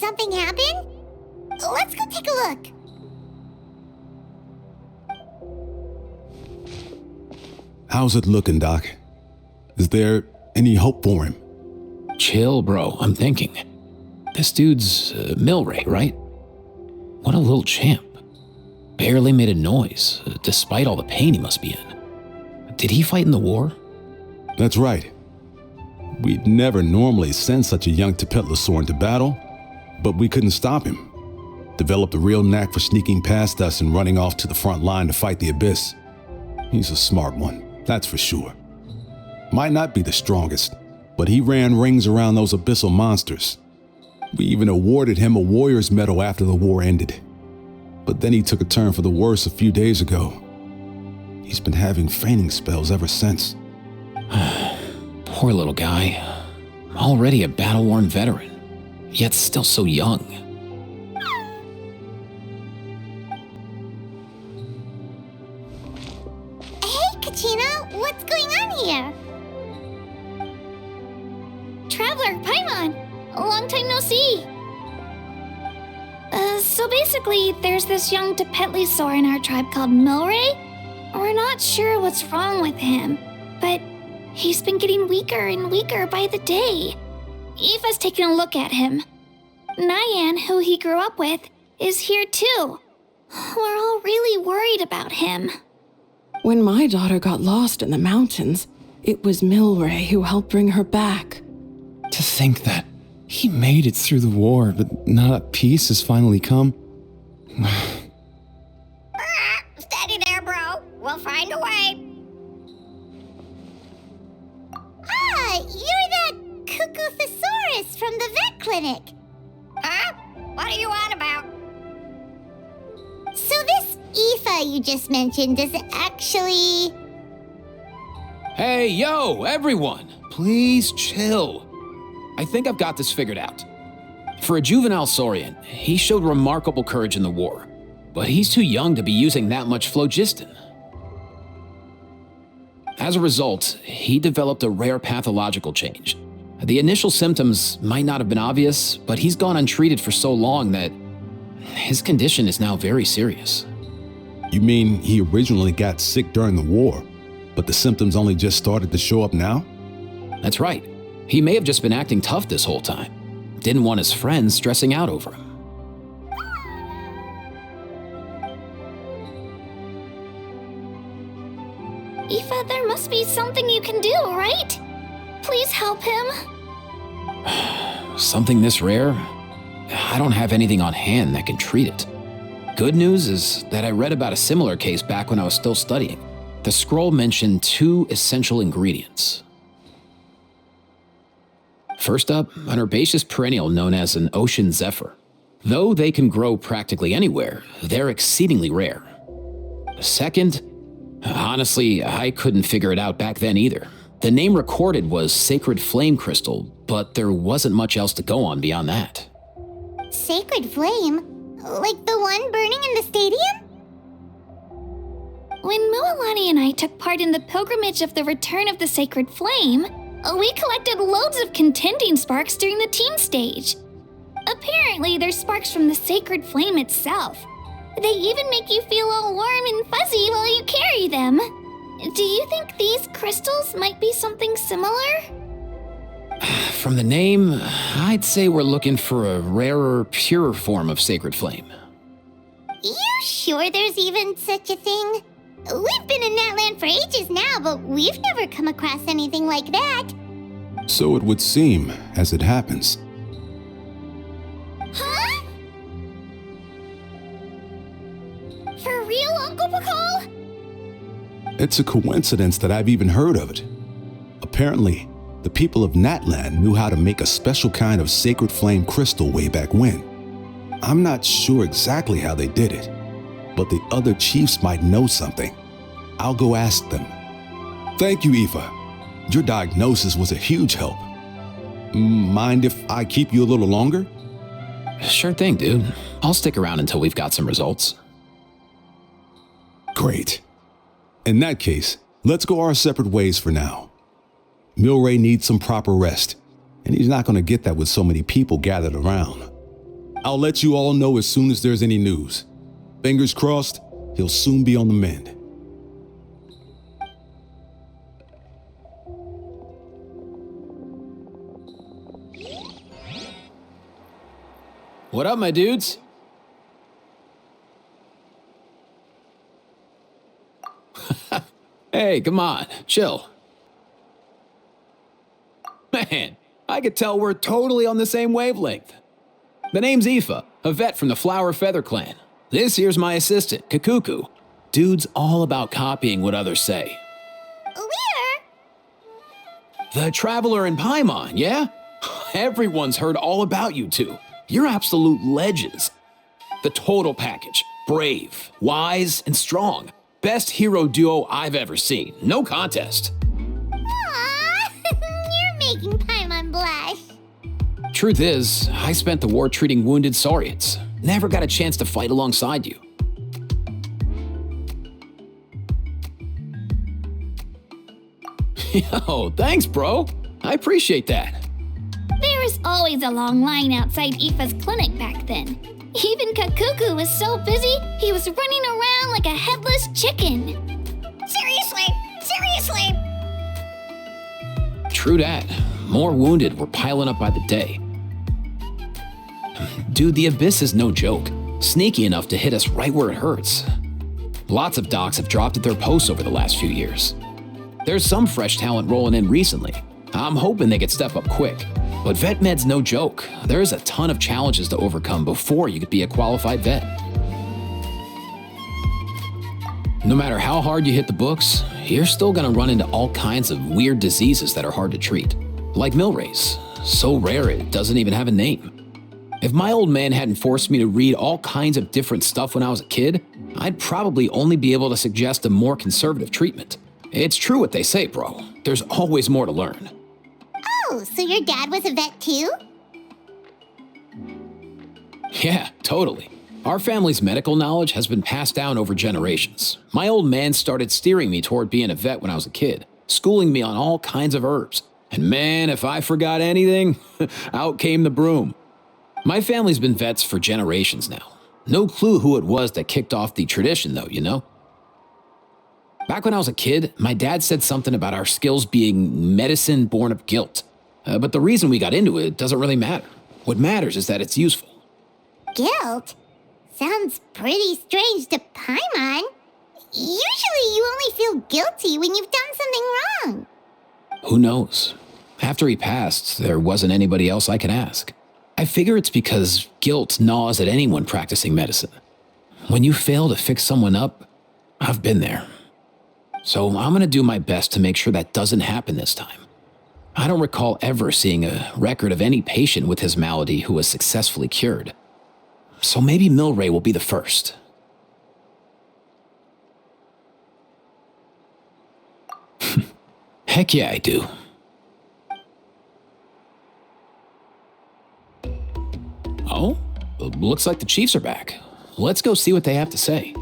something happen? Let's go take a look. How's it looking, Doc? Is there any hope for him? Chill, bro. I'm thinking. This dude's Milray, right? What a little champ. Barely made a noise, despite all the pain he must be in. Did he fight in the war? That's right. We'd never normally send such a young Tepetlosaur into battle, but we couldn't stop him. Developed a real knack for sneaking past us and running off to the front line to fight the Abyss. He's a smart one, that's for sure. Might not be the strongest, but he ran rings around those abyssal monsters. We even awarded him a Warrior's Medal after the war ended. But then he took a turn for the worse a few days ago. He's been having fainting spells ever since. Poor little guy. Already a battle-worn veteran, yet still so young. Hey, Kachina, what's going on here? Traveler, Paimon, a long time no see. So basically, there's this young Tepetlosaur in our tribe called Milray. We're not sure what's wrong with him, but he's been getting weaker and weaker by the day. Eva's taking a look at him. Nyan, who he grew up with, is here too. We're all really worried about him. When my daughter got lost in the mountains, it was Milray who helped bring her back. To think that he made it through the war, but now that peace has finally come. Steady there, bro. We'll find a way. Ah, you're that Cuckoo-thesaurus from the vet clinic. Huh? What are you on about? So this Aoife you just mentioned, does it actually... Hey, yo, everyone! Please chill. I think I've got this figured out. For a juvenile saurian, he showed remarkable courage in the war, but he's too young to be using that much phlogiston. As a result, he developed a rare pathological change. The initial symptoms might not have been obvious, but he's gone untreated for so long that his condition is now very serious. You mean he originally got sick during the war, but the symptoms only just started to show up now? That's right. He may have just been acting tough this whole time. Didn't want his friends stressing out over him. Aoife, there must be something you can do, right? Please help him. Something this rare? I don't have anything on hand that can treat it. Good news is that I read about a similar case back when I was still studying. The scroll mentioned 2 essential ingredients. First up, an herbaceous perennial known as an ocean zephyr. Though they can grow practically anywhere, they're exceedingly rare. Second, honestly, I couldn't figure it out back then either. The name recorded was Sacred Flame Crystal, but there wasn't much else to go on beyond that. Sacred Flame? Like the one burning in the stadium? When Mualani and I took part in the pilgrimage of the Return of the Sacred Flame, we collected loads of contending sparks during the team stage. Apparently, they're sparks from the Sacred Flame itself. They even make you feel all warm and fuzzy while you carry them. Do you think these crystals might be something similar? From the name, I'd say we're looking for a rarer, purer form of Sacred Flame. You sure there's even such a thing? We've been in that land for ages now, but we've never come across anything like that. So it would seem, as it happens. Huh? For real, Uncle Pakal? It's a coincidence that I've even heard of it. Apparently, the people of Natland knew how to make a special kind of sacred flame crystal way back when. I'm not sure exactly how they did it, but the other chiefs might know something. I'll go ask them. Thank you, Aoife. Your diagnosis was a huge help. Mind if I keep you a little longer? Sure thing, dude. I'll stick around until we've got some results. Great. In that case, let's go our separate ways for now. Milray needs some proper rest, and he's not going to get that with so many people gathered around. I'll let you all know as soon as there's any news. Fingers crossed, he'll soon be on the mend. What up, my dudes? Hey, come on, chill. Man, I could tell we're totally on the same wavelength. The name's Aoife, a vet from the Flower Feather clan. This here's my assistant, Kakuku. Dude's all about copying what others say. We're The Traveler in Paimon, yeah? Everyone's heard all about you two. You're absolute legends. The total package. Brave, wise, and strong. Best hero duo I've ever seen. No contest. Aww, you're making Paimon blush. Truth is, I spent the war treating wounded Saurians. Never got a chance to fight alongside you. Yo, thanks, bro. I appreciate that. There was always a long line outside Aoife's clinic back then. Even Kakuku was so busy, he was running around like a headless chicken. Seriously. True that. More wounded were piling up by the day. Dude, the Abyss is no joke. Sneaky enough to hit us right where it hurts. Lots of docs have dropped at their posts over the last few years. There's some fresh talent rolling in recently. I'm hoping they could step up quick. But vet med's no joke. There's a ton of challenges to overcome before you could be a qualified vet. No matter how hard you hit the books, you're still gonna run into all kinds of weird diseases that are hard to treat. Like Milray's, so rare it doesn't even have a name. If my old man hadn't forced me to read all kinds of different stuff when I was a kid, I'd probably only be able to suggest a more conservative treatment. It's true what they say, bro. There's always more to learn. Oh, so your dad was a vet too? Yeah, totally. Our family's medical knowledge has been passed down over generations. My old man started steering me toward being a vet when I was a kid, schooling me on all kinds of herbs. And man, if I forgot anything, out came the broom. My family's been vets for generations now. No clue who it was that kicked off the tradition though, you know? Back when I was a kid, my dad said something about our skills being medicine born of guilt. But the reason we got into it doesn't really matter. What matters is that it's useful. Guilt? Sounds pretty strange to Paimon. Usually you only feel guilty when you've done something wrong. Who knows? After he passed, there wasn't anybody else I could ask. I figure it's because guilt gnaws at anyone practicing medicine. When you fail to fix someone up, I've been there. So I'm gonna do my best to make sure that doesn't happen this time. I don't recall ever seeing a record of any patient with his malady who was successfully cured. So maybe Milray will be the first. Heck yeah, I do. Oh, looks like the Chiefs are back. Let's go see what they have to say.